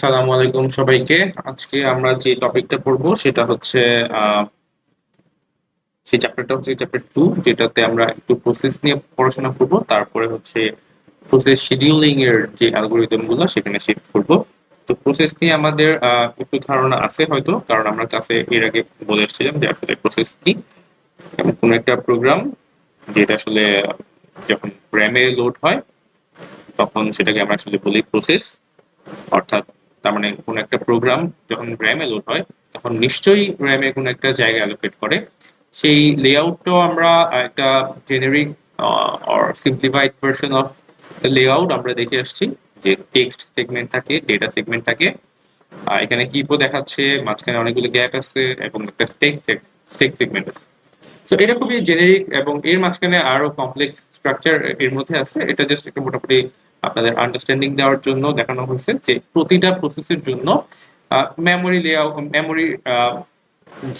আসসালামু আলাইকুম সবাইকে। আজকে আমরা যে টপিকটা পড়বো সেটা হচ্ছে সেই চ্যাপ্টারটা হচ্ছে চ্যাপ্টার 2, যেটাতে আমরা একটু প্রসেস নিয়ে পড়াশোনা করব। তারপরে হচ্ছে প্রসেস শিডিউলিং এর যে অ্যালগরিদম গুলো সেখানে শিফট করব। তো প্রসেস নিয়ে আমাদের একটু ধারণা আছে হয়তো, কারণ আমরা ক্লাসে এর আগে বলে এসেছিলাম যে আসলে প্রসেস কি। এবং কোনো একটা প্রোগ্রাম যেটা আসলে যখন র্যামে লোড হয় তখন সেটাকে আমরা আসলে বলি প্রসেস। অর্থাৎ তার মানে কোন একটা প্রোগ্রাম যখন র্যামে লোড হয় তখন নিশ্চয়ই র্যামে কোনো একটা জায়গা অ্যালোকেট করে। সেই লেআউটটাও আমরা একটা generic or simplified version of layout আমরা দেখে আসছি, যে টেক্সট সেগমেন্ট থাকে, ডেটা সেগমেন্ট থাকে। এখানে কিপও দেখাচ্ছে, মাঝখানে অনেকগুলো গ্যাপ আছে এবং একটা স্টেক সেগমেন্ট আছে। তো এটা খুবই জেনেরিক এবং এর মাঝখানে আরো কমপ্লেক্স স্ট্রাকচার এর মধ্যে আছে। এটা জাস্ট একটা মোটামুটি আপনাদের আন্ডারস্ট্যান্ডিং দেওয়ার জন্য দেখানো হয়েছে যে প্রতিটা প্রসেসের জন্য মেমোরি লেআউট, মেমোরি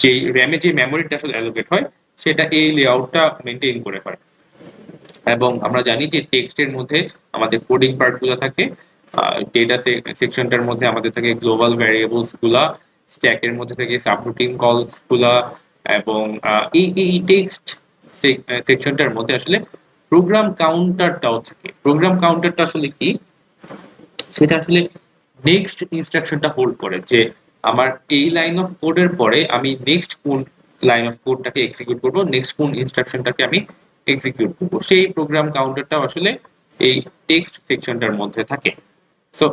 যে র্যামে যে মেমোরিটা আসলে অ্যালোকেট হয় সেটা এই লেআউটটা মেনটেন করে হয়। এবং আমরা জানি যে টেক্সটের মধ্যে আমাদের কোডিং পার্ট গুলো থাকে, ডেটা সেকশনটার মধ্যে আমাদের থাকে গ্লোবাল ভ্যারিয়েবলস গুলা, স্ট্যাকের মধ্যে থাকে সাবরুটিন কলস গুলা, এবং এই টেক্সট সেকশনটার মধ্যে আসলে প্রোগ্রাম কাউন্টারটাও থাকে। প্রোগ্রাম কাউন্টারটা আসলে কি, সেটা আসলে নেক্সট ইনস্ট্রাকশনটা হোল্ড করে, যে আমার এই লাইন অফ কোডের পরে আমি নেক্সট কোন লাইন অফ কোডটাকে এক্সিকিউট করব, নেক্সট কোন ইনস্ট্রাকশনটাকে আমি এক্সিকিউট করব, সেই প্রোগ্রাম কাউন্টারটাও আসলে এই টেক্সট সেকশনটার মধ্যে থাকে। তো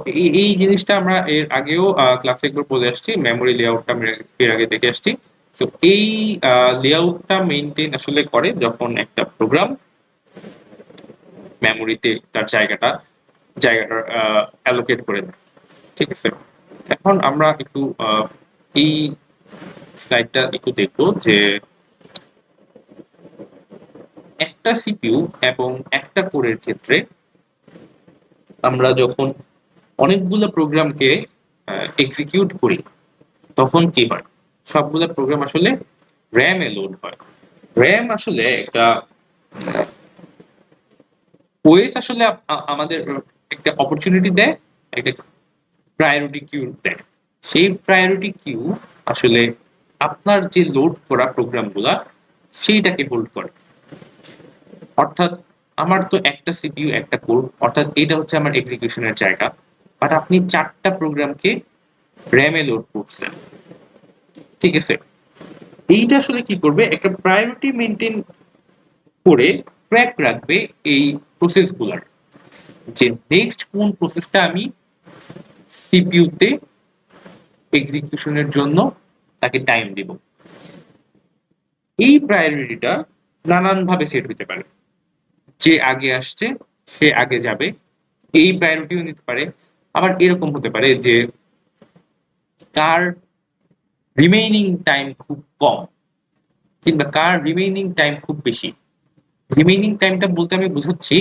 এই জিনিসটা আমরা এর আগেও ক্লাসে একবার বলে আসছি, মেমোরি লেআউটটা আমরা এর আগে দেখে আসছি। তো এই লেআউটটা মেইনটেইন আসলে করে যখন একটা প্রোগ্রাম মেমোরিতে তার জায়গাটা অ্যালোকেট করে দেয়। ঠিক আছে, এখন আমরা একটু এই স্লাইডটা একটু দেখবো যে একটা সিপিইউ এবং একটা কোরের ক্ষেত্রে আমরা যখন অনেকগুলো প্রোগ্রামকে এক্সিকিউট করি তখন কি হয়, সবগুলো প্রোগ্রাম আসলে র্যামে লোড হয়। র্যাম আসলে একটা ওএস আসলে আমাদের একটা অপরচুনিটি দেয়, একটা প্রায়োরিটি কিউ দেয়। সেই প্রায়োরিটি কিউ আসলে আপনার যে লোড করা প্রোগ্রামগুলা সেইটাকে হোল্ড করে। অর্থাৎ আমার তো একটা সিপিইউ একটা কোর, অর্থাৎ এটা হচ্ছে আমার এক্সিকিউশনের জায়গা, বাট আপনি 4টা প্রোগ্রামকে র্যামে লোড করছেন। ঠিক আছে, এইটা আসলে কি করবে, একটা প্রায়োরিটি মেইনটেইন করে ট্র্যাক রাখবে এই প্রসেসগুলার, যে নেক্সট কোন প্রসেসটা আমি সিপিইউতে এক্সিকিউশনের জন্য তাকে টাইম দিব। এই প্রায়োরিটিটা নানান ভাবে সেট হতে পারে, যে আগে আসছে সে আগে যাবে, এই প্রায়োরিটিও নিতে পারে। আবার এরকম হতে পারে যে কার রিমেইনিং টাইম খুব কম কিংবা কার রিমেইনিং টাইম খুব বেশি। রিমেইনিং টাইমটা বলতে আমি বুঝাচ্ছি,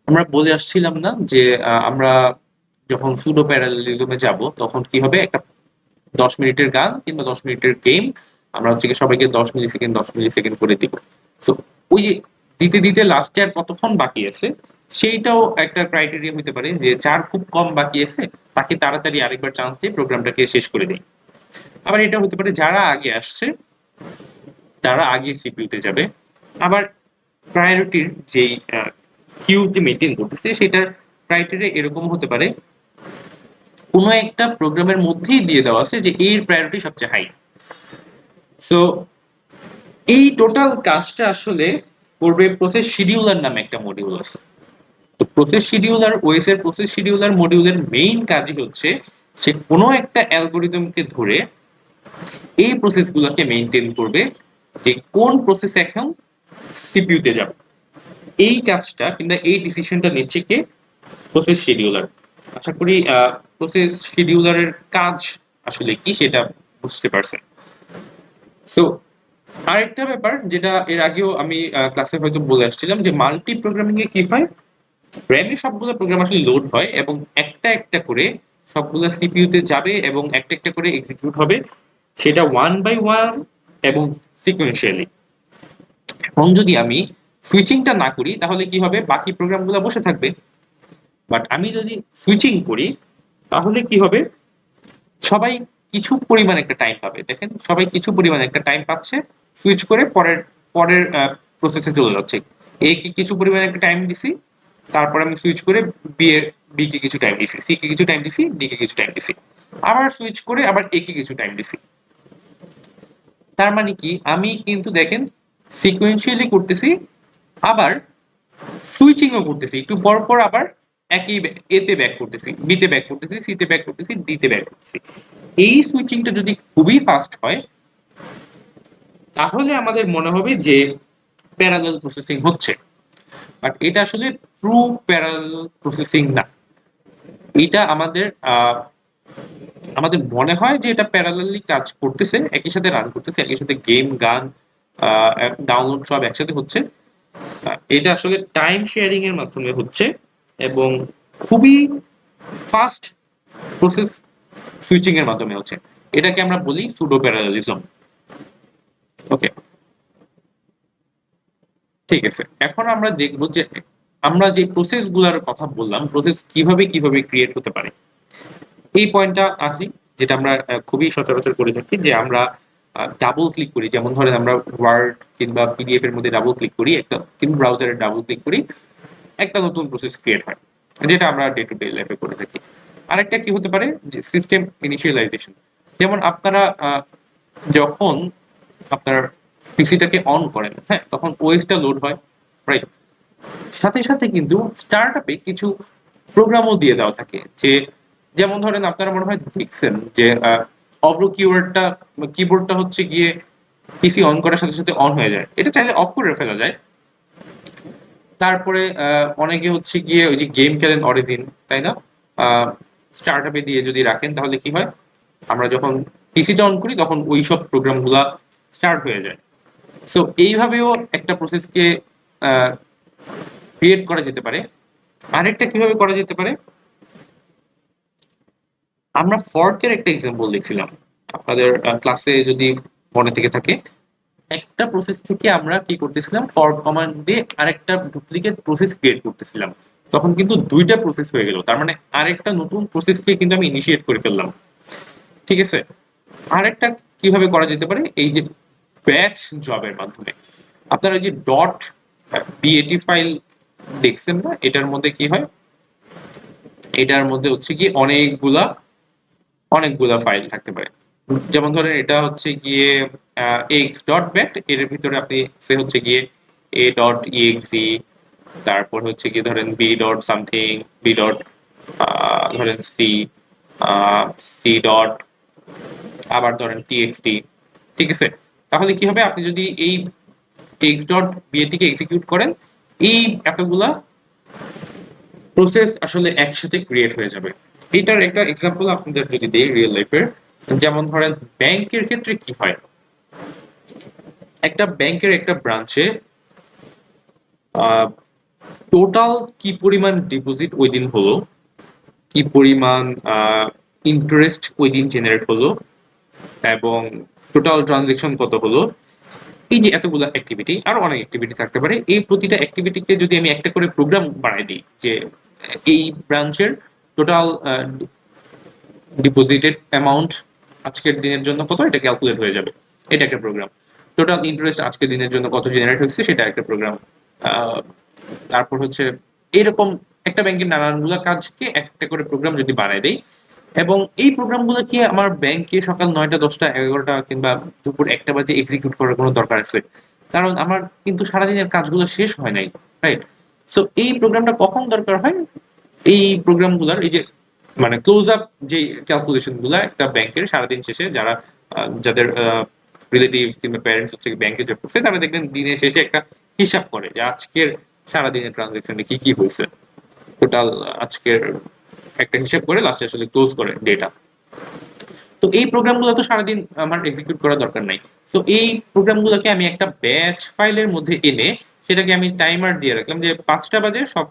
আমরা বলে আসছিলাম না যে আমরা যখন সুডো প্যারালেলিজমে যাব তখন কি হবে, একটা 10 মিনিটের গান কিংবা 10 মিনিটের গেম আমরা হচ্ছে কি সবাইকে 10 মিলি সেকেন্ড করে দিব। তো ওই যে দিতে দিতে লাস্টে আর কতক্ষণ বাকি আছে সেইটাও একটা ক্রাইটেরিয়া হতে পারে, যে যার খুব কম বাকি আছে তাকে তাড়াতাড়ি আরেকবার চান্স দিয়ে প্রোগ্রামটাকে শেষ করে দেয়। আবার এটা হতে পারে যারা আগে আসছে তারা আগে সিপিইউতে যাবে। আবার প্রায়োরিটির যেই কিউ যে মেনটেন করতেছে সেটার ক্রাইটেরিয়া এরকম হতে পারে, কোনো একটা প্রোগ্রামের মধ্যেই দিয়ে দেওয়া আছে যে এর প্রায়োরিটি সবচেয়ে হাই। সো এই টোটাল কাজটা আসলে করবে প্রসেস শিডিউলার নামে একটা মডিউল আছে। তো প্রসেস শিডিউলার, ওএস এর প্রসেস শিডিউলার মডিউলের মেইন কাজই হচ্ছে সে কোনো একটা অ্যালগরিদমকে ধরে এই প্রসেসগুলোকে মেইনটেইন করবে, যে কোন প্রসেস এখন সিপিইউতে যাবে। এই কাজটা কিংবা এই ডিসিশনটা নিচ্ছে কে, প্রসেস শিডিউলার। আশা করি প্রসেস শিডিউলারের কাজ আসলে কি সেটা বুঝতে পারছেন। সো আরেকটা ব্যাপার যেটা এর আগেও আমি ক্লাসে হয়তো বলে আসছিলাম, যে মাল্টি প্রোগ্রামিং এ কি হয়, র্যামে সবগুলো প্রোগ্রাম আসলে লোড হয় এবং একটা একটা করে সবগুলো সিপিইউতে যাবে এবং একটা একটা করে এক্সিকিউট হবে, সেটা ওয়ান বাই ওয়ান এবং সিকোয়েন্সিয়ালি। এখন যদি আমি সুইচিংটা না করি তাহলে কি হবে, বাকি প্রোগ্রামগুলো বসে থাকবে। বাট আমি যদি সুইচিং করি তাহলে কি হবে, সবাই কিছু পরিমাণ একটা টাইম পাবে। দেখেন সবাই কিছু পরিমাণ একটা টাইম পাচ্ছে, সুইচ করে পরের পরের প্রসেসে চলে যাচ্ছে। এ কে কিছু পরিমাণ একটা টাইম দিছি, তারপর আমি সুইচ করে বি কে কিছু টাইম দিছি, সি কে কিছু টাইম দিছি, ডি কে কিছু টাইম দিছি, আবার সুইচ করে আবার এ কে কিছু টাইম দিছি। তার মানে কি আমি কিন্তু দেখেন সিকোয়েন্সিয়ালি করতেছি, আবার সুইচিংও করতেছি, একটু পর পর আবার একই এতে ব্যাক করতেছি, বিতে ব্যাক করতেছি, সিতে ব্যাক করতেছি, ডিতে ব্যাক করতেছি। এই সুইচিংটা যদি খুবই ফাস্ট হয় তাহলে আমাদের মনে হবে যে প্যারালাল প্রসেসিং হচ্ছে, বাট এটা আসলে ট্রু প্যারালাল প্রসেসিং না। এটা আমাদের আমাদের মনে হয় যে এটা প্যারালালি কাজ করতেছে, একই সাথে রান করতেছে, একই সাথে গেম, গান, ডাউনলোড সব একসাথে হচ্ছে। এটা আসলে টাইম শেয়ারিং এর মাধ্যমে হচ্ছে এবং খুবই ফাস্ট প্রসেস সুইচিং এর মাধ্যমে হচ্ছে। এটাকে আমরা বলি সুডো প্যারালালিজম। ওকে, ঠিক আছে। এখন আমরা দেখব যে আমরা যে প্রসেস গুলার কথা বললাম, প্রসেস কিভাবে কিভাবে ক্রিয়েট হতে পারে। এই পয়েন্টটা আসি, যেটা আমরা খুবই সচরাচর করে থাকি, যে আমরা ডাবল ক্লিক করি, যেমন ধরেন আমরা ওয়ার্ড কিংবা পিডিএফ এর মধ্যে ডাবল ক্লিক করি, একটা কিংবা ব্রাউজারে ডাবল ক্লিক করি, একটা নতুন প্রসেস ক্রিয়েট হয়, যেটা আমরা ডে টু ডে লাইফে করে থাকি। আরেকটা কি হতে পারে, যে সিস্টেম ইনিশিয়ালাইজেশন। যেমন আপনারা যখন আপনার পিসিটাকে অন করেন, হ্যাঁ, তখন ওএসটা লোড হয়, রাইট? সাথে সাথে কিন্তু স্টার্টআপে কিছু প্রোগ্রামও দিয়ে দেওয়া থাকে, যে যেমন ধরেন আপনারা মনে হয় দেখছেন যে অব্র কিবোর্ডটা হচ্ছে গিয়ে পিসি অন করার সাথে সাথে অন হয়ে যায়, এটা চাইলে অফ করে ফেলা যায়। তারপরে অনেকে হচ্ছে গিয়ে ওই যে গেম খেলেন অরিজিন, তাই না? স্টার্টআপে দিয়ে যদি রাখেন তাহলে কি হয়, আমরা যখন পিসিটা অন করি তখন ওই সব প্রোগ্রামগুলা স্টার্ট হয়ে যায়। সো এইভাবেও একটা প্রসেসকে ক্রিয়েট করা যেতে পারে। আরেকটা কিভাবে করা যেতে পারে, আমরা ফর্কের একটা এক্সাম্পল দেখছিলাম আপনাদের ক্লাসে, যদি মনে থেকে থাকে। একটা প্রসেস থেকে আমরা কি করতেছিলাম, ফর্ক কমান্ড দিয়ে আরেকটা ডুপ্লিকেট প্রসেস ক্রিয়েট করতেছিলাম, তখন কিন্তু দুইটা প্রসেস হয়ে গেল, তার মানে আরেকটা নতুন প্রসেসকে কিন্তু আমি ইনিশিয়েট করে ফেললাম। ঠিক আছে। আরেকটা কিভাবে করা যেতে পারে, এই যে ব্যাচ জবের মাধ্যমে। আপনারা যে ডট বিএটি ফাইল দেখছেন না, এটার মধ্যে কি হয়, এটার মধ্যে হচ্ছে কি অনেকগুলা অনেকগুলা ফাইল থাকতে পারে। যেমন ধরেন এটা হচ্ছে গিয়ে এক্স ডট ব্যাট, এর ভিতরে আপনি সে হচ্ছে গিয়ে এ ডট ইএক্সি, তারপর হচ্ছে গিয়ে ধরেন B dot something, B dot ধরেন সি, সি ডট আবার ধরেন টিএক্সটি। ঠিক আছে। তাহলে কি হবে, আপনি যদি এই এক্স ডট বিএটি কে এক্সিকিউট করেন, এই এতগুলা প্রসেস আসলে একসাথে ক্রিয়েট হয়ে যাবে। এটার একটা এক্সাম্পল আপনাদের যদি দেই রিয়েল লাইফের, যেমন ধরেন ব্যাংকের ক্ষেত্রে কি হয়, একটা ব্যাংকের একটা ব্রাঞ্চে টোটাল কি পরিমাণ ডিপোজিট ওই দিন হলো, কি পরিমাণ ইন্টারেস্ট ওই দিন জেনারেট হলো, এবং টোটাল ট্রানজেকশন কত হলো, এই যে এতগুলো অ্যাক্টিভিটি, আরো অনেক অ্যাক্টিভিটি থাকতে পারে, এই প্রতিটা অ্যাক্টিভিটিকে যদি আমি একটা করে প্রোগ্রাম বানাই দিই, যে এই ব্রাঞ্চের টোটাল ডিপোজিটেড অ্যামাউন্ট আজকের দিনের জন্য কত, এটা ক্যালকুলেট হয়ে যাবে, এটা একটা প্রোগ্রাম। টোটাল ইন্টারেস্ট আজকের দিনের জন্য কত জেনারেট হচ্ছে, সেটা একটা প্রোগ্রাম। তারপর হচ্ছে এরকম একটা ব্যাংকের নানানগুলো কাজকে একটা করে প্রোগ্রাম যদি বানায় দেই, এবং এই প্রোগ্রামগুলো কি আমার ব্যাংকে সকাল ৯টা ১০টা ১১টা কিংবা দুপুর ১টা বাজে এক্সিকিউট করার কোনো দরকার আছে? কারণ আমার কিন্তু সারাদিনের কাজগুলো শেষ হয় নাই, রাইট? সো এই প্রোগ্রামটা কখন দরকার হয়, এই প্রোগ্রামগুলার এই যে মানে ক্লোজ আপ যে ক্যালকুলেশন গুলা একটা ব্যাংকের সারাদিন শেষে, যারা যাদের রিলেটিভ কিংবা প্যারেন্টস হচ্ছে ব্যাংকে জব করছে, তারা দেখবেন দিনের শেষে একটা হিসাব করে যে আজকের সারাদিনের ট্রানজেকশনে কি কি হয়েছে, টোটাল আজকের একটা হিসাব করে লাস্টে আসলে ক্লোজ করে ডেটা। তো এই প্রোগ্রামগুলো তো সারাদিন আমার এক্সিকিউট করার দরকার নাই। তো এই প্রোগ্রামগুলোকে আমি একটা ব্যাচ ফাইলের মধ্যে এনে সেটাকে আমি টাইমার দিয়ে রাখলাম যে ৫টা বাজে সব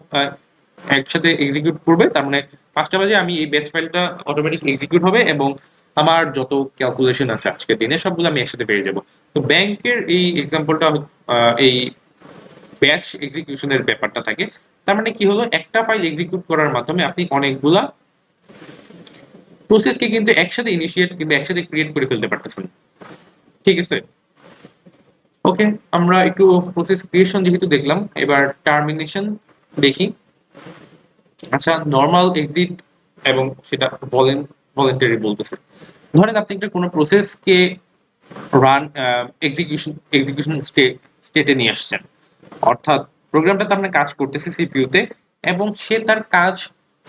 একসাথে এক্সিকিউট করবে, তার মানে ৫টা বাজে আমি এই ব্যাচ ফাইলটা অটোমেটিক এক্সিকিউট হবে এবং আমার যত ক্যালকুলেশন আছে আজকের দিনে সবগুলো আমি একসাথে পেয়ে যাব। তো ব্যাংকের এই এক্সাম্পলটা এই ব্যাচ এক্সিকিউশনের ব্যাপারটা থাকে। তার মানে কি হলো, একটা ফাইল এক্সিকিউট করার মাধ্যমে আপনি অনেকগুলা প্রসেসকে কিন্তু একসাথে ইনিশিয়েট কিংবা একসাথে ক্রিয়েট করে ফেলতে পারতেছেন। ঠিক আছে, ওকে, আমরা একটু প্রসেস ক্রিয়েশন যেহেতু দেখলাম, এবার টার্মিনেশন দেখি। আচ্ছা, নর্মাল এক্সিট এবং সেটা ভলেন্টারি বলতেছে। ধরেন আপনি একটা কোনো প্রসেসকে রান এক্সিকিউশন স্টেটে নিয়ে আসছেন, অর্থাৎ প্রোগ্রামটাতে আপনার কাজ করতেছে সিপিইউতে এবং সে তার কাজ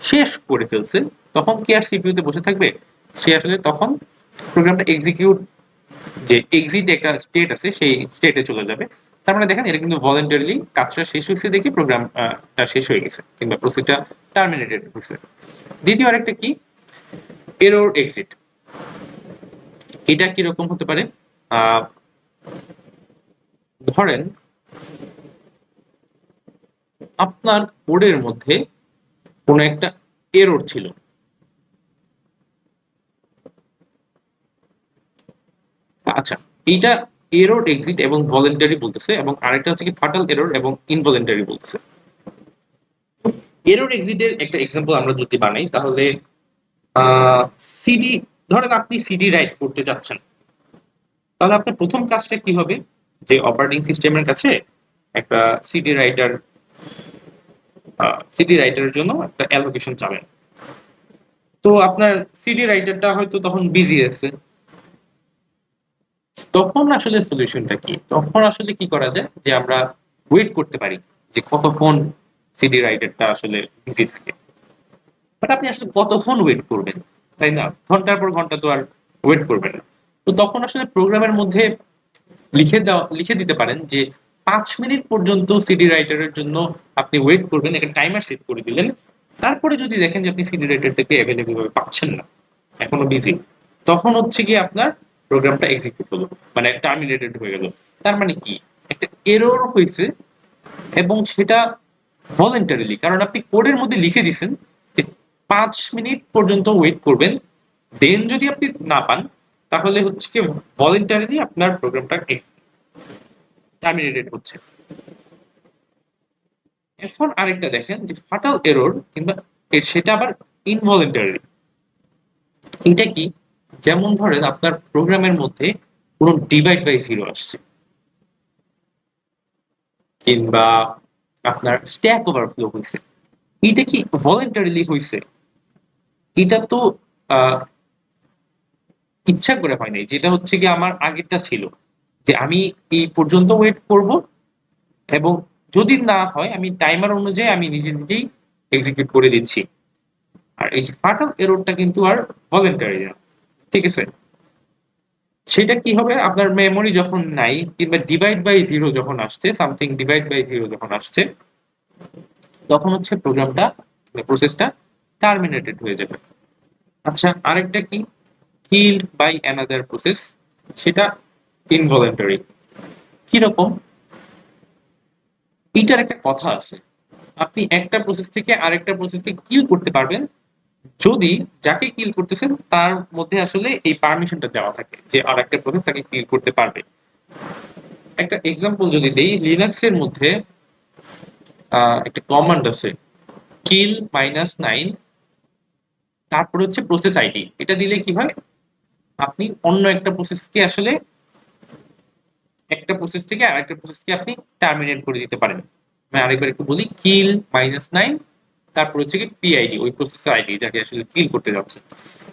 শেষ করে ফেলছে, তখন কি আর সিপিইউতে বসে থাকবে? সে আসলে তখন প্রোগ্রামটা এক্সিকিউট, যে এক্সিট একটা স্টেট আছে সেই স্টেটে চলে যাবে। তার মানে দেখেন এটা কিন্তু ভলেন্টারিলি কাজটা শেষ হয়েছে দেখে প্রোগ্রামটা শেষ হয়ে গেছে কিংবা প্রসেসটা টার্মিনেটেড হয়েছে। দ্বিতীয় আরেকটা কি, এরর এক্সিট। এটা কিরকম হতে পারে? ধরেন আপনার কোডের মধ্যে কোনো একটা এরর ছিল, আচ্ছা, এইটা এরর এক্সিট এবং ভলেন্টারি বলতেছে, এবং আরেকটা হচ্ছে কি ফাটাল এরর এবং ইনভলেন্টারি বলতেছে। এরর এক্সিটের একটা এক্সাম্পল আমরা যদি বানাই তাহলে সিডি, ধরেন আপনি সিডি রাইট করতে যাচ্ছেন, তাহলে আপনার প্রথম কাজটা কি হবে? যে অপারেটিং সিস্টেমের কাছে একটা সিডি রাইটারের জন্য একটা অ্যালোকেশন চাবেন। তো আপনার সিডি রাইটারটা হয়তো তখন বিজি আছে, তখন আসলে সলিউশনটা কি? তখন আসলে কি করা যায়, যে আমরা ওয়েট করতে পারি যে কতক্ষণ সিডি রাইটারটা আসলে বিজি থাকে। বাট আপনি আসলে কতক্ষণ ওয়েট করবেন, তাই না? ঘন্টার পর ঘন্টা তো আর ওয়েট করবেন না। তো তখন আসলে প্রোগ্রামের মধ্যে লিখে দিতে পারেন যে 5 মিনিট পর্যন্ত সিডি রাইটারের জন্য আপনি ওয়েট করবেন, একটা টাইমার সেট করে দিলেন। তারপরে যদি দেখেন যে আপনি সিডি রাইটারটাকে অ্যাভেলেবল ভাবে পাচ্ছেন না, এখনো বিজি, তখন হচ্ছে গিয়ে আপনার প্রোগ্রামটা এক্সিকিউট হলো, মানে টার্মিনেটেড হয়ে গেল। তার মানে কি, একটা এরর হয়েছে এবং সেটা ভলেন্টারিলি, কারণ আপনি কোডের মধ্যে লিখে দিয়েছেন যে 5 মিনিট পর্যন্ত ওয়েট করবেন, দেন যদি আপনি না পান তাহলে হচ্ছে কি ভলেন্টারিলি আপনার প্রোগ্রামটা টার্মিনেটেড হচ্ছে। এখন আরেকটা দেখেন যে ফাটাল এরর কিংবা সেটা আবার ইনভলেন্টারি। এটা কি? যেমন ধরেন আপনার প্রোগ্রামের মধ্যে কোনো ডিভাইড বাই জিরো আসছে, কিংবা আপনার স্ট্যাক ওভারফ্লো হয়েছে, এটা কি ভলেন্টারিলি হয়েছে? এটা তো ইচ্ছা করে হয় নাই, যেটা হচ্ছে কি আমার আগেরটা ছিল যে আমি এই পর্যন্ত ওয়েট করব, এবং যদি না হয় আমি টাইমার অনুযায়ী আমি নিজে নিজেই এক্সিকিউট করে দিচ্ছি। আর এই যে ফাটাল এররটা কিন্তু আর ভলেন্টারি না, ঠিক আছে? সেটা কি হবে, আপনার মেমোরি যখন নাই কিংবা ডিভাইড বাই জিরো যখন আসছে, সামথিং ডিভাইড বাই জিরো যখন আসছে, তখন হচ্ছে প্রোগ্রামটা, প্রসেসটা টার্মিনেটেড হয়ে যাবে। আচ্ছা, আরেকটা কি, কিল্ড বাই অ্যানাদার প্রসেস, সেটা ইনভলেন্টারি। কিরকম? এটার একটা কথা আছে, আপনি একটা প্রসেস থেকে আরেকটা প্রসেসকে কিল করতে পারবেন যদি যাকে কিল করতেছেন তার মধ্যে আসলে এই পারমিশনটা দেওয়া থাকে যে আর একটা প্রসেস তাকে কিল করতে পারবে। একটা এক্সাম্পল যদি দেই, লিনাক্স এর মধ্যে একটা কমান্ড আছে, কিল -9, তারপর হচ্ছে প্রসেস আইডি। এটা দিলে কি হয়, আপনি অন্য একটা প্রসেসকে আসলে একটা প্রসেস থেকে আরেকটা প্রসেসকে আপনি টার্মিনেট করে দিতে পারেন। আমি আরেকবার একটু বলি, কিল -9, তারপর হচ্ছে কি পিআইডি, ওই প্রসেসের আইডি যাকে আসলে কিল করতে যাচ্ছে।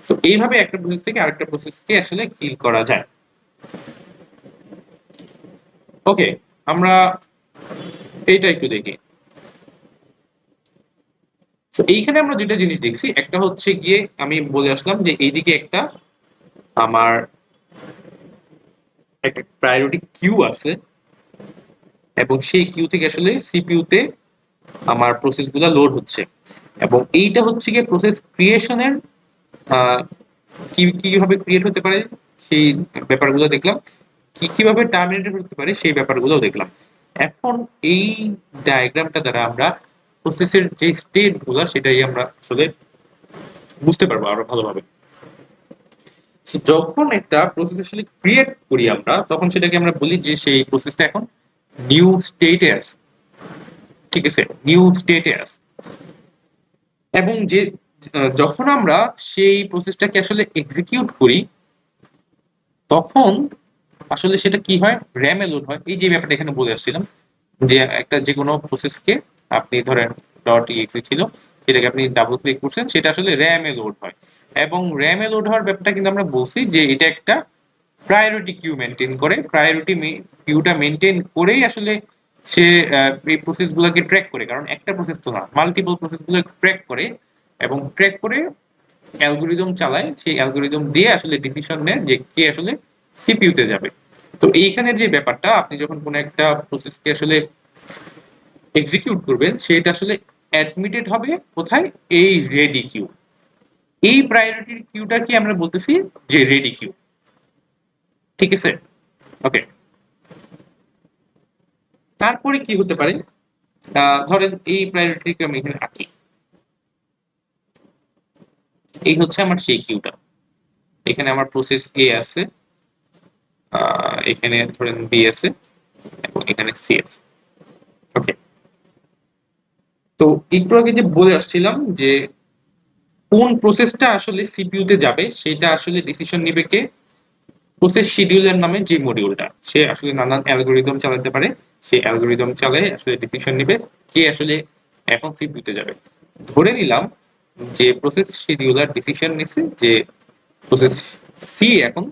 তো এইভাবে একটা প্রসেস থেকে আরেকটা প্রসেসকে আসলে কিল করা যায়। ওকে, আমরা এইটা একটু দেখি। তো এইখানে আমরা দুইটা জিনিস দেখছি, একটা হচ্ছে গিয়ে আমি বলে আসলাম যে এইদিকে একটা আমার একটা প্রায়োরিটি কিউ আছে, এবং সেই কিউ থেকে আসলে সিপিইউ তে আমার প্রসেসগুলো লোড হচ্ছে, এবং এইটা হচ্ছে গিয়ে প্রসেস ক্রিয়েশনের কিভাবে ক্রিয়েট হতে পারে সেই ব্যাপারগুলো দেখলাম, কিভাবে টার্মিনেটেড হতে পারে সেই ব্যাপারগুলো দেখলাম। এখন এই ডায়াগ্রামটা দ্বারা আমরা প্রসেসের যে স্টেট গুলো সেটাই আমরা আসলে বুঝতে পারবো আরো ভালোভাবে। যখন একটা প্রসেস আসলে ক্রিয়েট করি আমরা, তখন সেটাকে আমরা বলি যে সেই প্রসেসটা এখন নিউ স্টেটে আছে, ঠিক আছে, নিউ স্টেটে আছে। এবং যে যখন আমরা সেই প্রসেসটাকে আসলে এক্সিকিউট করি তখন আসলে সেটা কি হয়, র্যামে লোড হয়। এই যে ব্যাপারটা এখানে বলে আসছিলাম যে একটা যে কোনো প্রসেসকে আপনি ধরেন .exe ছিল, সেটাকে আপনি ডাবল ক্লিক করছেন, সেটা আসলে র্যামে লোড হয়। এবং র্যামে লোড হওয়ার ব্যাপারটা কিন্তু আমরা বলছি যে এটা একটা প্রায়োরিটি কিউ মেনটেন করে, প্রায়োরিটি কিউটা মেনটেন করেই আসলে সে এই প্রসেসগুলোকে ট্র্যাক করে, কারণ একটা প্রসেস তো না, মাল্টিপল প্রসেসগুলো ট্র্যাক করে এবং ট্র্যাক করে অ্যালগোরিদম চালায়, সেই অ্যালগোরিদম দিয়ে আসলে ডিসিশন নেয় যে কে আসলে সিপিইউতে যাবে। তো এইখানে যে ব্যাপারটা, আপনি যখন কোনো একটা প্রসেসকে আসলে এক্সিকিউট করবেন সেটা আসলে অ্যাডমিটেড হবে কোথায়, এই রেডি কিউ। এই প্রায়োরিটি কিউটা কি আমরা বলতেছি যে রেডি কিউ, ঠিক আছে? ওকে, তারপরে কি হতে পারে, ধরেন এই প্রায়োরিটি কিউ আমি এখানে আঁকি, এই হচ্ছে আমার সেই কিউটা। এখানে আমার প্রসেস এ আছে, এখানে ধরেন বি আছে এবং এখানে সি আছে। ওকে, তো একটু আগে যে বলে আসছিলাম যে কোন প্রসেসটা আসলে সিপিইউ তে যাবে সেটা আসলে ডিসিশন নিবে কে, প্রসেস শিডিউলার নামে যে মডিউলটা, সে আসলে নানান অ্যালগোরিদম চালাতে পারে, সেই অ্যালগোরিদম চালায় আসলে ডিসিশন নিবে কে আসলে এখন সিপিইউ তে যাবে। ধরে নিলাম যে প্রসেস শিডিউলার ডিসিশন নিছে যে প্রসেস সি এখন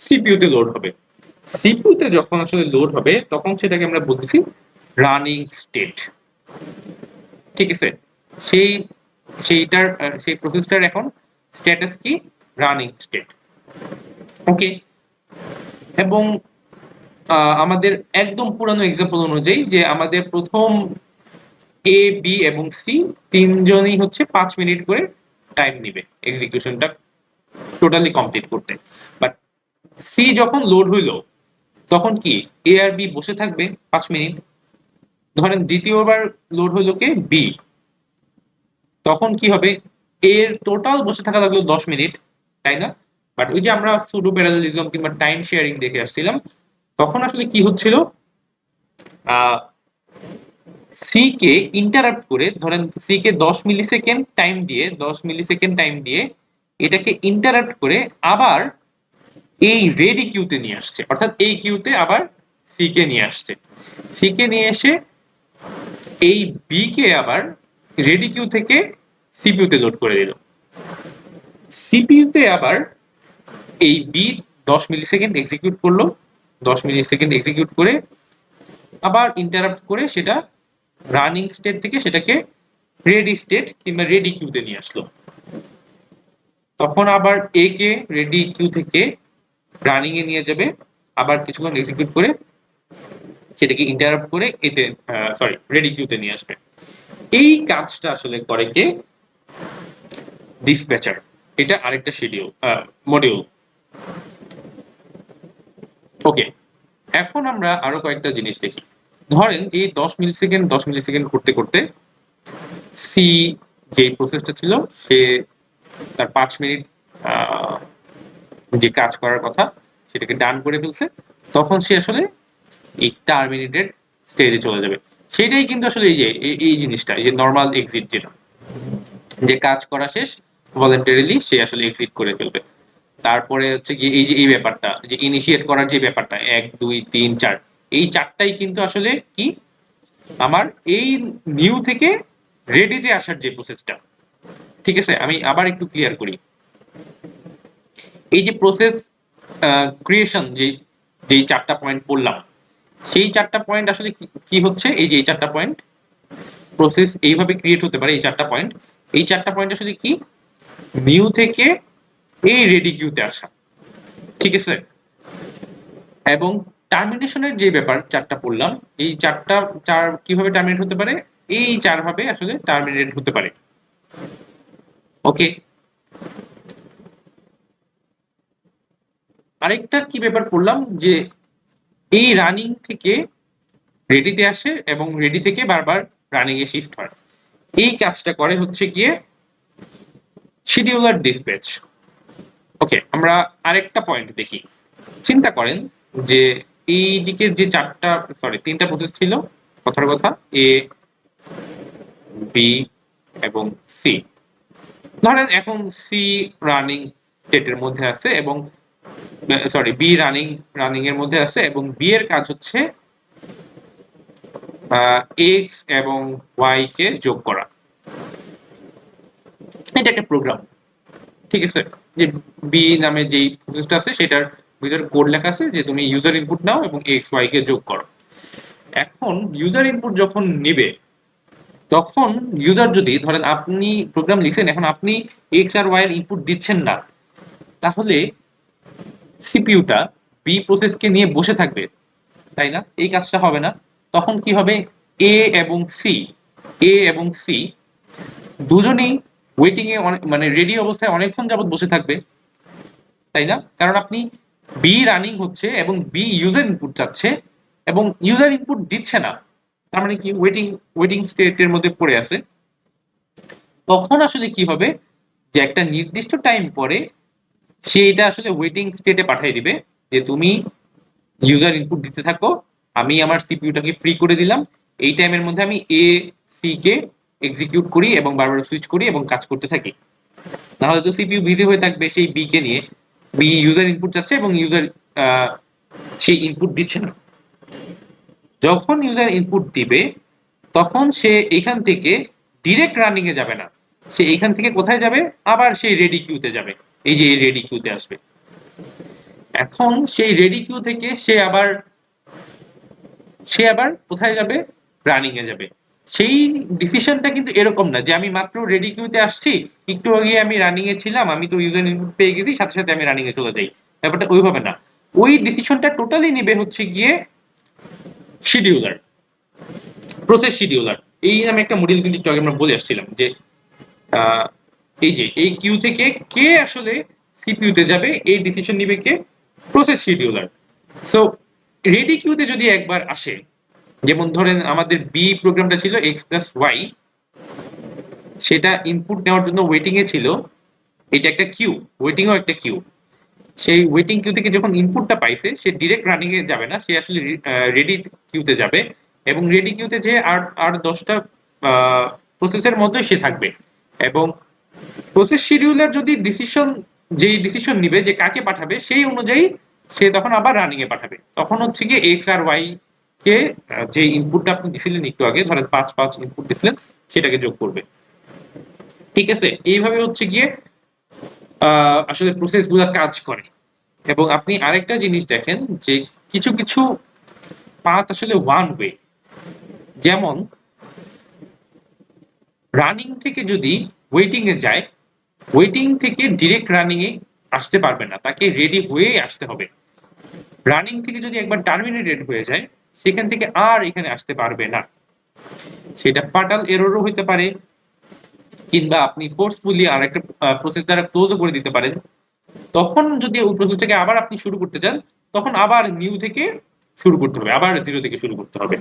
সিপিইউ তে লোড হবে। সিপিইউ তে যখন আসলে লোড হবে তখন সেটাকে আমরা বলতেছি রানিং স্টেট, ঠিক আছে? সেই সেইটার সেই প্রসেসটার এখন স্ট্যাটাস কি, রানিং স্টেট। ওকে, এবং আমাদের একদম পুরানো এক্সাম্পল অনুযায়ী যে আমাদের প্রথম এ বি এবং সি তিনজনই হচ্ছে 5 মিনিট করে টাইম নিবে এক্সিকিউশনটা টোটালি কমপ্লিট করতে। বাট সি যখন লোড হইলো তখন কি এ আর বি বসে থাকবে 5 মিনিট? ধরেন দ্বিতীয়বার লোড হইলো কে, বি, তখন কি হবে, এর টোটাল বসে থাকা লাগলো 10 মিনিট, তাই না? বাট ওই যে আমরা সুডো প্যারালেলিজম কিংবা টাইম শেয়ারিং দেখে আসছিলাম, তখন আসলে কি হচ্ছিল, সি কে ইন্টারাপ্ট করে, ধরেন সি কে 10 মিলিসেকেন্ড টাইম দিয়ে, 10 মিলিসেকেন্ড টাইম দিয়ে এটাকে ইন্টারাপ্ট করে আবার এই রেডি কিউতে নিয়ে আসছে, অর্থাৎ এই কিউতে আবার সি কে নিয়ে আসছে। সি কে নিয়ে এসে এই বি কে আবার রেডি কিউ থেকে সিপিইউ তে লোড করে দিল। সিপিইউ তে আবার এই বি 10 মিলিসেকেন্ড এক্সিকিউট করলো, 10 মিলিসেকেন্ড এক্সিকিউট করে আবার ইন্টারাপ্ট করে সেটা রানিং স্টেট থেকে সেটাকে রেডি স্টেট কিংবা রেডি কিউতে নিয়ে আসলো। তখন আবার এ কে রেডি কিউ থেকে রানিং এ নিয়ে যাবে, আবার কিছুক্ষণ এক্সিকিউট করে সেটাকে ইন্টারাপ্ট করে এতে রেডি কিউতে নিয়ে আসবে। এই কাজটা আসলে করে কে, ডিসপ্যাচার। এটা আরেকটা শিডিউল মডিউল। ওকে, এখন আমরা আরো কয়েকটা জিনিস দেখি। ধরেন এই 10 মিলিসেকেন্ড 10 মিলিসেকেন্ড করতে করতে সি যে প্রসেসটা ছিল সে তার 5 মিনিট যে কাজ করার কথা সেটাকে ডান করে ফেলছে, তখন সে আসলে এই টার্মিনেটেড স্টেজে চলে যাবে। সেটাই কিন্তু আসলে এই যে এই জিনিসটা, এই যে নরমাল এক্সিট, যেটা যে কাজ করা শেষ ভলান্টারিলি সে আসলে এক্সিট করে ফেলবে। তারপরে হচ্ছে কি এই যে এই ব্যাপারটা যে ইনিশিয়েট করার যে ব্যাপারটা 1 2 3 4, এই চারটাই কিন্তু আসলে কি আমার এই নিউ থেকে রেডিতে আসার যে প্রসেসটা, ঠিক আছে? আমি আবার একটু ক্লিয়ার করি। এই যে প্রসেস ক্রিয়েশন যেই চারটা পয়েন্ট পড়লাম, সেই চারটা পয়েন্ট আসলে কি হচ্ছে, এই যে এই চারটা পয়েন্ট প্রসেস এইভাবে ক্রিয়েট হতে পারে, এই চারটা পয়েন্ট, এই চারটা পয়েন্ট আসলে কি নিউ থেকে এই রেডি কিউতে আসা, ঠিক আছে? এবং টার্মিনেশনের যে ব্যাপার চারটা পড়লাম, এই চারটা চার কিভাবে টার্মিনেট হতে পারে, এই চার ভাবে আসলে টার্মিনেট হতে পারে। ওকে, আরেকটা কি ব্যাপার পড়লাম যে এই রানিং থেকে রেডিতে আসে এবং রেডি থেকে বারবার রানিং এ শিফট হয়। এই কাজটা করে হচ্ছে গিয়ে শিডিউলার ডিসপ্যাচ। ওকে, আমরা আরেকটা পয়েন্ট দেখি। চিন্তা করেন যে এই দিকের যে তিনটা প্রসেস ছিল, কথার কথা এ বি এবং সি, ধরেন এখন সি রানিং স্টেটের মধ্যে আছে এবং সরি বি রানিং এর মধ্যে আছে এবং বি এর কাজ হচ্ছে এক্স এবং ওয়াই কে যোগ করা। এটা একটা প্রোগ্রাম, ঠিক আছে? যে বি নামে যেই প্রসেসটা আছে সেটার ভিতরে কোড লেখা আছে যে তুমি ইউজার ইনপুট নাও এবং এক্স ওয়াই কে যোগ করো। এখন ইউজার ইনপুট যখন নিবে তখন ইউজার যদি ধরেন আপনি প্রোগ্রাম লিখছেন, এখন আপনি এক্স আর ওয়াই এর ইনপুট দিচ্ছেন না, তাহলে সিপিইউটা বি প্রসেসকে নিয়ে বসে থাকবে, তাই না? এই কাজটা হবে না। তখন কি হবে, এ এবং সি এ এবং সি দুজনেই ওয়েটিং এ মানে রেডি অবস্থায় অনেকক্ষণ যাবত বসে থাকবে, তাই না? কারণ আপনি বি রানিং হচ্ছে এবং বি ইউজার ইনপুট চাচ্ছে এবং ইউজার ইনপুট দিচ্ছে না, তার মানে কি ওয়েটিং স্টেটের মধ্যে পড়ে আছে। তখন আসলে কি হবে যে একটা নির্দিষ্ট টাইম পরে সে এটা আসলে ওয়েটিং স্টেটে পাঠিয়ে দিবে যে তুমি ইউজার ইনপুট দিতে থাকো, আমি আমার সিপিইউটাকে ফ্রি করে দিলাম, এই টাইমের মধ্যে আমি এ সি কে এক্সিকিউট করি এবং বারবার সুইচ করি এবং কাজ করতে থাকি। না হলে তো সিপিইউ বিজি হয়ে থাকবে সেই বি কে নিয়ে, বি ইউজার ইনপুট চাচ্ছে এবং ইউজার সেই ইনপুট দিচ্ছে না। যখন ইউজার ইনপুট দিবে তখন সে এখান থেকে ডিরেক্ট রানিং এ যাবে না, সে এখান থেকে কোথায় যাবে, আবার সেই রেডি কিউতে যাবে, এই যে রেডি কিউতে আসবে। এখন সেই রেডি কিউ থেকে সে আবার কোথায় যাবে, রানিং এ যাবে। সেই ডিসিশনটা কিন্তু এরকম না যে আমি মাত্র রেডি কিউতে আসছি, একটু আগে আমি রানিং এ ছিলাম, আমি তো ইউজার ইনপুট পেয়ে গেছি, সাথে সাথে আমি রানিং এ চলে যাই। ব্যাপারটা ওইভাবে না, ওই ডিসিশনটা টোটালি নিবে হচ্ছে গিয়ে শিডিউলার, প্রসেস শিডিউলার। এই নামে একটা মডিউল কিন্তু একটু আগে আমরা বলে আসছিলাম যে এই যে এই কিউ থেকে কে আসলে সিপিইউতে যাবে এই ডিসিশন নিবে কে, প্রসেস শিডিউলার। সো রেডি কিউতে যদি একবার আসে, যেমন ধরেন আমাদের বি প্রোগ্রামটা ছিল এক্স প্লাস ওয়াই, সেটা ইনপুট নেওয়ার জন্য ওয়েটিং এ ছিল, এটা একটা কিউ, ওয়েটিংও একটা কিউ। সেই ওয়েটিং কিউ থেকে যখন ইনপুটটা পাইছে সে ডিরেক্ট রানিং এ যাবে না, সে আসলে রেডি কিউতে যাবে এবং রেডি কিউতে যে আর আর 10টা প্রসেসের মধ্যে সে থাকবে এবং প্রসেস শিডিউলার যদি যেই ডিসিশন নিবে যে কাকে পাঠাবে সেই অনুযায়ী সে তখন আবার রানিং এ পাঠাবে। তখন হচ্ছে গিয়ে এক্স আর ওয়াই কে যে ইনপুটটা আপনি দিছিলেন একটু আগে, ধরেন 5 ইনপুট দিছিলেন, সেটাকে যোগ করবে। ঠিক আছে? এইভাবে হচ্ছে গিয়ে আসলে প্রসেস গুলা কাজ করে। এবং আপনি আরেকটা জিনিস দেখেন যে কিছু কিছু পাথ আসলে ওয়ান ওয়ে, যেমন রানিং থেকে যদি ওয়েটিং এ যায়, ওয়েটিং থেকে ডিরেক্ট রানিং এ আসতে পারবে না, তাকে রেডি হয়েই আসতে হবে। রানিং থেকে যদি একবার টার্মিনেটেড হয়ে যায় সেখান থেকে আর এখানে আসতে পারবে না। সেটা ফাটাল এররও হইতে পারে, কিংবা আপনি ফোর্সফুলি আর একটা প্রসেস দ্বারা ক্লোজও করে দিতে পারেন। তখন যদি ওই প্রসেসটাকে আবার আপনি শুরু করতে চান, তখন আবার নিউ থেকে শুরু করতে হবে, আবার জিরো থেকে শুরু করতে হবে।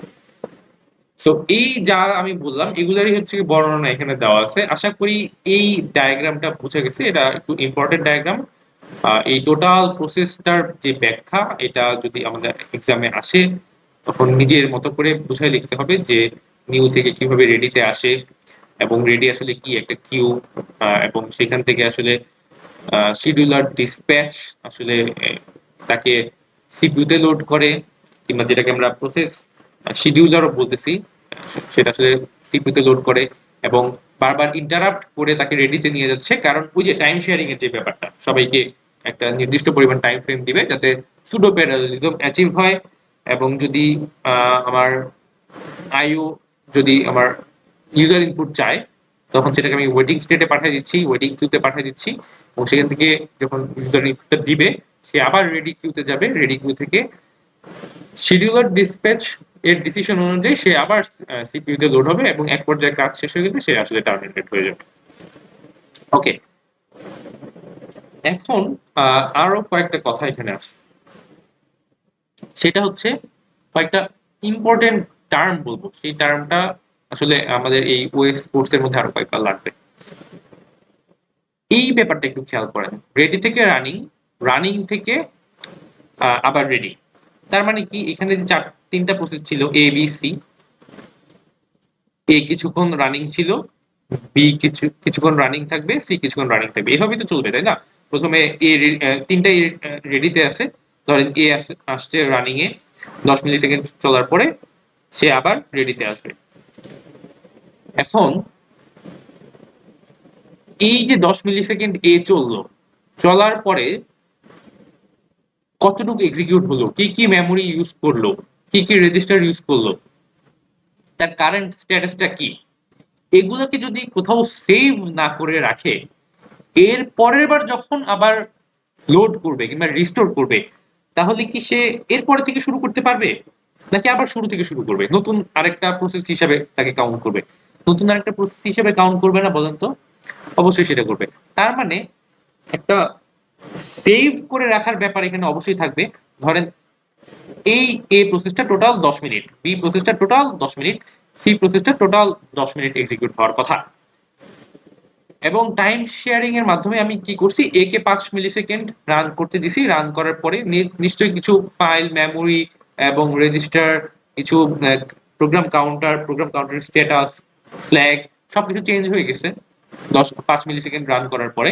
সো এই যা আমি বললাম এগুলারই হচ্ছে বর্ণনা এখানে দেওয়া আছে। আশা করি এই ডায়াগ্রামটা বুঝে গেছে, এটা একটু ইম্পর্টেন্ট ডায়াগ্রাম। এই টোটাল প্রসেসটার যে ব্যাখ্যা, এটা যদি আমাদের এক্সামে আসে তখন নিজের মতো করে বুঝাই লিখতে হবে যে নিউ থেকে কিভাবে রেডিতে আসে এবং রেডি আসলে কি একটা কিউ, এবং সেখান থেকে আসলে শিডিউলার ডিসপ্যাচ আসলে তাকে সিপিইউতে লোড করে, কিংবা যেটাকে আমরা প্রসেস শিডিউলারও বলতেছি, সেটা আসলে সিপিইউতে লোড করে এবং বারবার ইন্টারাপ্ট করে তাকে রেডিতে নিয়ে যাচ্ছে। কারণ ওই যে টাইম শেয়ারিং এর যে ব্যাপারটা, সবাইকে একটা নির্দিষ্ট পরিমাণ টাইম ফ্রেম দিবে যাতে সুডো প্যারালেলিজম অ্যাচিভ হয়। এবং যদি আমার আইও যদি আমার ইউজার ইনপুট চায়, তখন সেটাকে আমি ওয়েটিং স্টেটে পাঠিয়ে দিচ্ছি, ওয়েটিং কিউতে পাঠিয়ে দিচ্ছি এবং সেখান থেকে যখন ইউজার ইনপুটটা দিবে সে আবার রেডি কিউতে যাবে, রেডি কিউ থেকে শিডিউলার ডিসপ্যাচ এর ডিসিশন অনুযায়ী সে আবার সিপিইউতে লোড হবে এবং এক পর্যায়ে কাজ শেষ হয়ে গেলে সে আসলে টার্মিনেটেড হয়ে যাবে। ওকে, এখন আরো কয়েকটা কথা এখানে আছে, সেটা হচ্ছে কয়েকটা ইম্পর্টেন্ট টার্ম বলবো, সেই টার্মটা আসলে আমাদের এই ওএস কোর্সের মধ্যে আরো কয়েকবার লাগবে। এই ব্যাপারটা একটু খেয়াল করেন, রেডি থেকে রানিং, রানিং থেকে আবার রেডি। তার মানে কি, এখানে যে তিনটা প্রসেস ছিল এ বি সি, এ কিছুক্ষণ রানিং ছিল, বি কিছুক্ষণ রানিং থাকবে, সি কিছুক্ষণ রানিং থাকবে, এভাবেই তো চলবে তাই না? প্রথমে এ তিনটা রেডিতে আছে, ধরেন এ আসছে রানিং এ 10 মিলি সেকেন্ড চলার পরে সে আবার রেডিতে আসবে। এখন এই যে 10 মিলি সেকেন্ড এ চললো, চলার পরে কতটুকু এক্সিকিউট হলো, কি কি মেমোরি ইউজ করলো, কি কি রেজিস্টার ইউজ করলো, তার কারেন্ট স্ট্যাটাসটা কি, এগুলোকে যদি কোথাও সেভ না করে রাখে, এর পরের বার যখন আবার লোড করবে কিংবা রিস্টোর করবে, তাহলে কি সে এরপরে থেকে শুরু করতে পারবে, নাকি আবার শুরু থেকে শুরু করবে, নতুন আরেকটা প্রসেস হিসাবে তাকে কাউন্ট করবে? নতুন আরেকটা প্রসেস হিসাবে কাউন্ট করবে না বলেন তো? অবশ্যই সেটা করবে। তার মানে একটা সেভ করে রাখার ব্যাপার এখানে অবশ্যই থাকবে। ধরেন এই এ প্রসেসটা টোটাল 10 মিনিট, বি প্রসেসটা টোটাল 10 মিনিট, সি প্রসেসটা টোটাল 10 মিনিট এক্সিকিউট হওয়ার কথা। এবং টাইম শেয়ারিং এর মাধ্যমে আমি কি করছি, এ কে 5 মিলি সেকেন্ড রান করতে দিছি, রান করার পরে নিশ্চয়ই কিছু ফাইল, মেমোরি এবং রেজিস্টার, কিছু প্রোগ্রাম কাউন্টার স্ট্যাটাস, ফ্ল্যাগ সবকিছু চেঞ্জ হয়ে গেছে 5 মিলি সেকেন্ড রান করার পরে।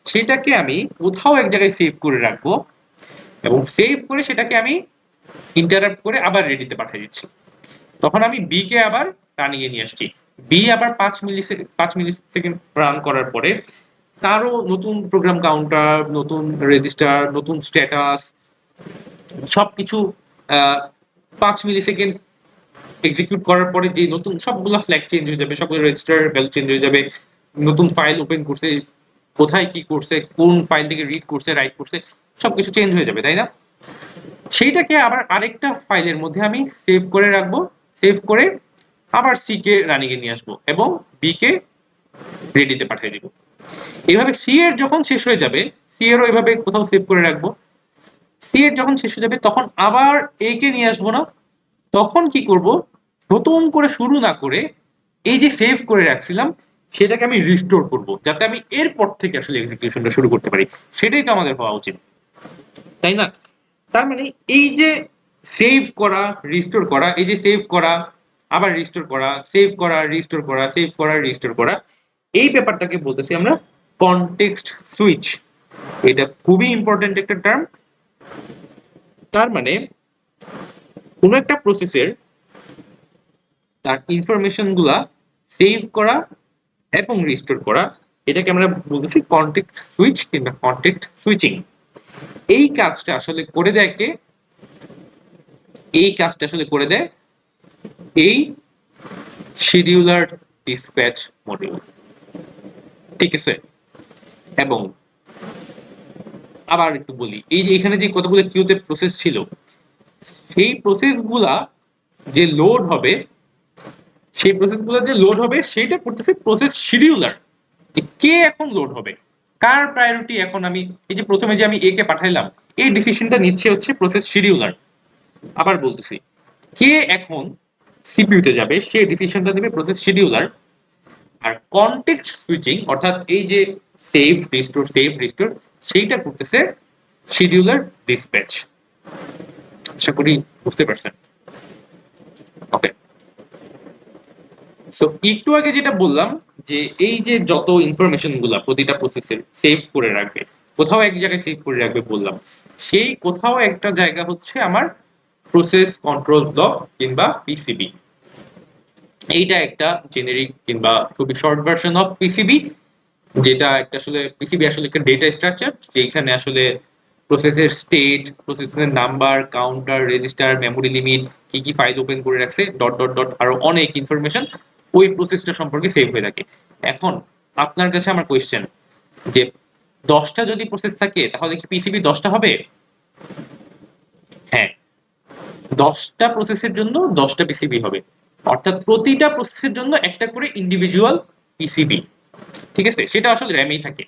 সেটাকে আমি কোথাও এক জায়গায় সেভ করে রাখবো, এবং সেভ করে সেটাকে আমি ইন্টারাপ্ট করে আবার রেডিতে পাঠিয়ে দিচ্ছি। তখন আমি বি কে আবার রানিং এ নিয়ে আসছি। বি আবার 5 মিলি সেকেন্ড রান করার পরে তারও নতুন প্রোগ্রাম কাউন্টার, নতুন রেজিস্টার, নতুন স্ট্যাটাস সবকিছু 5 মিলি সেকেন্ড এক্সিকিউট করার পরে যে নতুন সবগুলো ফ্ল্যাগ চেঞ্জ হয়ে যাবে, সবগুলো রেজিস্টার ভ্যালু চেঞ্জ হয়ে যাবে, নতুন ফাইল ওপেন করছে, কোথায় কি করছে, কোন ফাইল থেকে রিড করছে, রাইট করছে, সবকিছু চেঞ্জ হয়ে যাবে তাই না? সেইটাকে আবার আরেকটা ফাইলের মধ্যে আমি সেভ করে রাখবো, সেভ করে আবার সি কে রানিং এ নিয়ে আসবো এবং বি কে রেডিতে পাঠিয়ে দিব। এইভাবে সি এর যখন শেষ হয়ে যাবে, সি এরও এইভাবে কোথাও সেভ করে রাখবো। সি এর যখন শেষ হয়ে যাবে তখন আবার এ কে নিয়ে আসবো না, তখন কি করব, নতুন করে শুরু না করে এই যে সেভ করে রাখছিলাম সেটাকে আমি রিস্টোর করব, যাতে আমি এরপর থেকে আসলে এক্সিকিউশনটা শুরু করতে পারি। সেটাই তো আমাদের হওয়া উচিত তাই না? তার মানে এই যে সেভ করা, রিস্টোর করা, এই যে সেভ করা আবার রিস্টোর করা, সেভ করা, রিস্টোর করা, সেভ করা, রিস্টোর করা, এই ব্যাপারটাকে বলতেছি আমরা কনটেক্সট সুইচ। এটা খুবই ইম্পর্টেন্ট একটা টার্ম। তার মানে কোনো একটা প্রসেসের তার ইনফরমেশন গুলা সেভ করা এবং রিস্টোর করা, এটাকে আমরা বলতেছি কনটেক্সট সুইচ কিংবা কনটেক্সট সুইচিং। এই কাজটা আসলে করে দেয় কে? এই কাজটা আসলে করে দেয় এই শিডিউলার ডিসপ্যাচ মডিউল, ঠিক আছে? এবং আবার একটু বলি, এই যে এখানে যে কতগুলো কিউতে প্রসেস ছিল, সেই প্রসেসগুলা যে লোড হবে, সেই প্রসেসগুলো যে লোড হবে সেটা করতেছে প্রসেস শিডিউলার। কে এখন লোড হবে, কার প্রায়োরিটি এখন আমি, এই যে প্রথমে যে আমি এ কে পাঠাইলাম, এই ডিসিশনটা নিচ্ছে হচ্ছে প্রসেস শিডিউলার। আবার বলতেছি, কে এখন সিপিইউতে যাবে সেই ডিসিশনটা নেবে প্রসেস শিডিউলার। আর কনটেক্সট সুইচিং অর্থাৎ এই যে সেভ রিস্টোর সেইটা করতেছে শিডিউলার ডিসপ্যাচ। আশা করি বুঝতে পারছেন। ওকে, সো একটু আগে যেটা বললাম যে এই যে যত ইনফরমেশন গুলা প্রতিটা প্রসেসের সেভ করে রাখবে, কোথাও এক জায়গায় সেভ করে রাখবে বললাম, সেই কোথাও একটা জায়গা হচ্ছে আমার প্রসেস কন্ট্রোল ব্লক কিংবা পিসিবি। এইটা একটা জেনেরিক কিংবা খুবই শর্ট ভার্সন অফ পিসিবি, যেটা একটা আসলে পিসিবি আসলে একটা ডেটা স্ট্রাকচার, যেখানে আসলে প্রসেসের স্টেট, প্রসেসের number, counter, register, memory limit, কি কি ফাইল ওপেন করে রাখছে, ডট ডট ডট আরো অনেক ইনফরমেশন ওই প্রসেসটা সম্পর্কে সেভ হয়ে থাকে। এখন আপনার কাছে আমার কোয়েশ্চেন যে 10টা যদি প্রসেস থাকে তাহলে কি পিসিবি 10টা হবে? হ্যাঁ, 10টা প্রসেসের জন্য 10টা পিসিবি হবে, অর্থাৎ প্রতিটা প্রসেসের জন্য একটা করে ইন্ডিভিজুয়াল পিসিবি, ঠিক আছে? সেটা আসলে র্যামেই থাকে।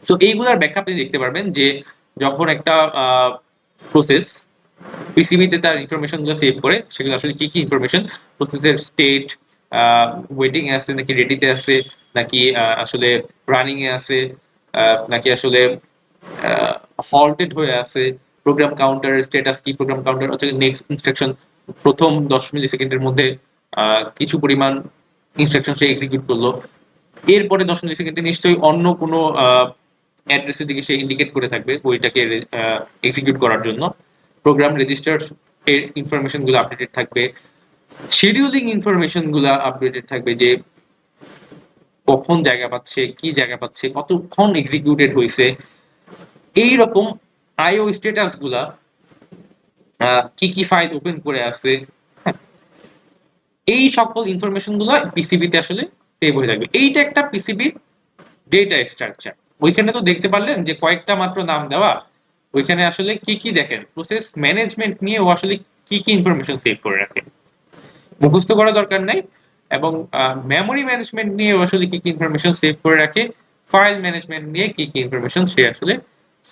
সো এইগুলার ব্যাখ্যা আপনি দেখতে পারবেন যে যখন একটা প্রসেস পিসিবিতে তার ইনফরমেশন গুলো সেভ করে, সেগুলো আসলে কি কি ইনফরমেশন, প্রসেসের স্টেট, ওয়েটিং এ আছে নাকি রেডিতে আছে, নাকি আসলে রানিং এ আছে, নাকি আসলে হল্টেড হয়ে আছে, প্রোগ্রাম কাউন্টারের স্ট্যাটাস কি, প্রোগ্রাম কাউন্টার হচ্ছে নেক্সট ইনস্ট্রাকশন প্রথম 10 মিলি সেকেন্ডের মধ্যে কিছু পরিমাণ ইনস্ট্রাকশন সে এক্সিকিউট করলো, এরপরে 10 মিলি সেকেন্ডে নিশ্চয়ই অন্য কোনো অ্যাড্রেসের দিকে সে ইন্ডিকেট করে থাকবে ওইটাকে এক্সিকিউট করার জন্য। প্রোগ্রাম রেজিস্টার এর ইনফরমেশন গুলো আপডেটেড থাকবে, শিডিউলিং ইনফরমেশন গুলা আপডেটেড থাকবে, যে কখন জায়গা পাচ্ছে, কি জায়গা পাচ্ছে, কতক্ষণ এক্সিকিউটেড হয়েছে, এইরকম আইও স্ট্যাটাস গুলা, কি কি ফাইল ওপেন করে আছে, হ্যাঁ, এই সকল ইনফরমেশন গুলো পিসিবিতে আসলে সেভ হয়ে থাকবে। এইটা একটা পিসিবির ডেটা স্ট্রাকচার। ওইখানে তো দেখতে পারলেন যে কয়েকটা মাত্র নাম দেওয়া, ওইখানে আসলে কি কি দেখেন, প্রসেস ম্যানেজমেন্ট নিয়ে ও আসলে কি কি ইনফরমেশন সেভ করে রাখে, মুখস্থ করা দরকার নাই। এবং মেমোরি ম্যানেজমেন্ট নিয়ে আসলে কি কি ইনফরমেশন সেভ করে রাখে, ফাইল ম্যানেজমেন্ট নিয়ে কি কি ইনফরমেশন সে আসলে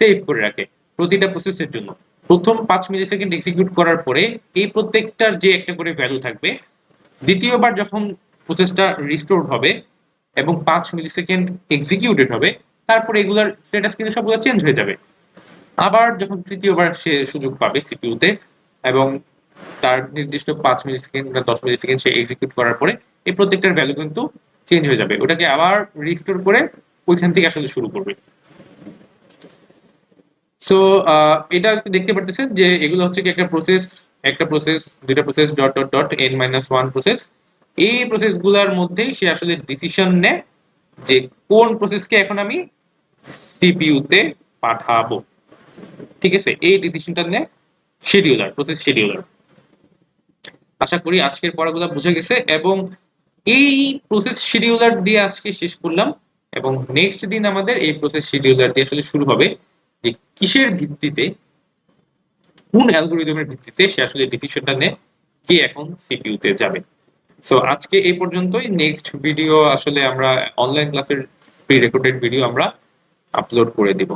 সেভ করে রাখে প্রতিটা প্রসেসের জন্য। প্রথম 5 মিলি সেকেন্ড এক্সিকিউট করার পরে এই প্রত্যেকটার যে একটা করে ভ্যালু থাকবে, দ্বিতীয়বার যখন প্রসেসটা রিস্টোরড হবে এবং 5 মিলি সেকেন্ড এক্সিকিউটেড হবে, তারপরে এগুলার স্ট্যাটাস কিন্তু সবগুলো চেঞ্জ হয়ে যাবে। আবার যখন তৃতীয়বার সে সুযোগ পাবে সিপিইউতে এবং তার নির্দিষ্ট 5 মিলি সেকেন্ড বা 10 মিলি সেকেন্ড সে এক্সিকিউট করার পরে এই প্রত্যেকটার ভ্যালু কিন্তু চেঞ্জ হয়ে যাবে, ওটাকে আবার রিস্টোর করে ওইখান থেকে আসলে শুরু করবে। সো এটা দেখতে পারতেছেন যে এগুলো হচ্ছে কি একটা প্রসেস, দুইটা process, dot dot dot n-1 process. এই প্রসেসগুলোর মধ্যেই সে আসলে ডিসিশন নেয় যে কোন প্রসেসকে এখন আমি সিপিইউতে পাঠাবো। ঠিক আছে, এই ডিসিশনটা নেয় শিডিউলার, প্রসেস শিডিউলার। আশা করি আজকের পড়াগুলো বুঝে গেছে এবং এই প্রসেস শিডিউলার দিয়ে আজকে শেষ করলাম এবং নেক্সট দিন আমাদের এই প্রসেস শিডিউলার দিয়ে আসলে শুরু হবে যে কিসের ভিত্তিতে, কোন অ্যালগরিদমের ভিত্তিতে সে আসলে ডিসিশনটা নেয় কে এখন সিপিইউতে যাবে। সো আজকে এই পর্যন্তই। নেক্সট ভিডিও আসলে আমরা অনলাইন ক্লাসের প্রি রেকর্ডেড ভিডিও আমরা আপলোড করে দিব।